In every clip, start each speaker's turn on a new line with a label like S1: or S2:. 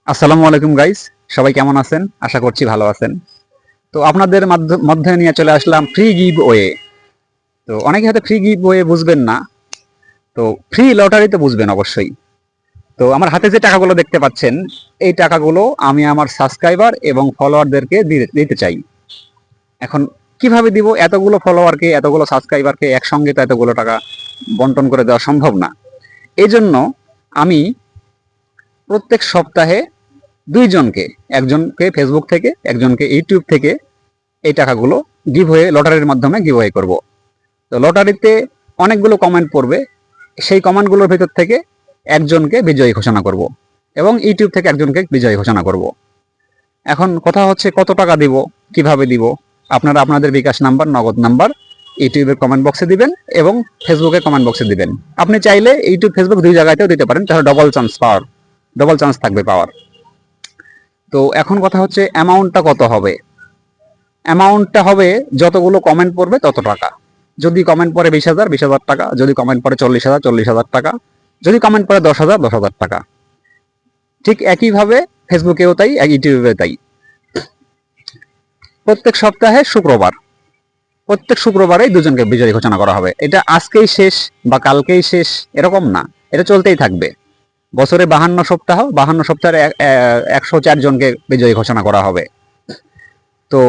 S1: আসসালামু আলাইকুম গাইস, সবাই কেমন আছেন? আশা করছি ভালো আছেন। তো আপনাদের মধ্যে নিয়ে চলে আসলাম ফ্রি গিভ ওয়ে। তো অনেকে হয়তো ফ্রি গিভ ওয়ে বুঝবেন না, তো ফ্রি লটারি তো বুঝবেন অবশ্যই। তো আমার হাতে যে টাকাগুলো দেখতে পাচ্ছেন, এই টাকাগুলো আমি আমার সাবস্ক্রাইবার এবং ফলোয়ারদেরকে দিতে চাই। এখন কিভাবে দিব? এতগুলো ফলোয়ারকে, এতগুলো সাবস্ক্রাইবারকে একসঙ্গে তো এতগুলো টাকা বন্টন করে দেওয়া সম্ভব না। এই জন্য আমি প্রত্যেক সপ্তাহে দুইজনকে, একজনকে ফেসবুক থেকে, একজনকে ইউটিউব থেকে এই টাকাগুলো গিভওয়ে লটারির মাধ্যমে গিভওয়ে করব। তো লটারিতে অনেকগুলো কমেন্ট পড়বে, সেই কমেন্টগুলোর ভিতর থেকে একজনকে বিজয়ী ঘোষণা করব এবং ইউটিউব থেকে একজনকে বিজয়ী ঘোষণা করব। এখন কথা হচ্ছে কত টাকা দিব, কিভাবে দিব? আপনারা আপনাদের বিকাশ নাম্বার, নগদ নাম্বার ইউটিউবের কমেন্ট বক্সে দিবেন এবং ফেসবুকের কমেন্ট বক্সে দিবেন। আপনি চাইলে ইউটিউব ফেসবুক দুই জায়গাতেও দিতে পারেন, তাহলে ডবল চান্স থাকবে পাওয়ার। তো এখন কথা হচ্ছে অ্যামাউন্টটা কত হবে? অ্যামাউন্টটা হবে যতগুলো কমেন্ট পড়বে তত টাকা। যদি কমেন্ট পড়ে 20,000, 20,000 টাকা। যদি কমেন্ট পড়ে 40,000, 40,000 টাকা। যদি কমেন্ট পড়ে 10,000, 10,000 টাকা। ঠিক একইভাবে ফেসবুকেও তাই, ইউটিউবেও তাই। প্রত্যেক সপ্তাহে শুক্রবার, প্রত্যেক শুক্রবারেই দুজনকে বিজয়ী ঘোষণা করা হবে। এটা আজকেই শেষ বা কালকেই শেষ এরকম না, এটা চলতেই থাকবে। বছরে 52 সপ্তাহ, 52 সপ্তাহে 104 জনকে বিজয়ী ঘোষণা করা হবে। তো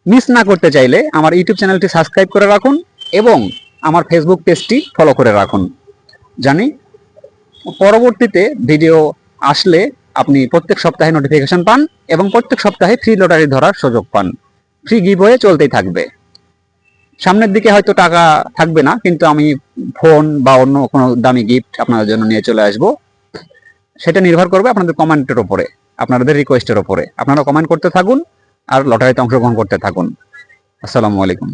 S1: মিস না করতে চাইলে আমার ইউটিউব চ্যানেলটি সাবস্ক্রাইব করে রাখুন এবং আমার ফেসবুক পেজটি ফলো করে রাখুন। জানি পরবর্তীতে ভিডিও আসলে আপনি প্রত্যেক সপ্তাহে নোটিফিকেশন পান এবং প্রত্যেক সপ্তাহে ফ্রি লটারি ধরার সুযোগ পান। ফ্রি গিভওয়ে চলতেই থাকবে। সামনের দিকে হয়তো টাকা থাকবে না, কিন্তু আমি ফোন বা অন্য কোনো দামি গিফট আপনাদের জন্য নিয়ে চলে আসব। সেটা নির্ভর করবে আপনাদের কমেন্টের ওপরে, আপনাদের রিকোয়েস্টের ওপরে। আপনারা কমেন্ট করতে থাকুন আর লটারিতে অংশগ্রহণ করতে থাকুন। আসসালামু আলাইকুম।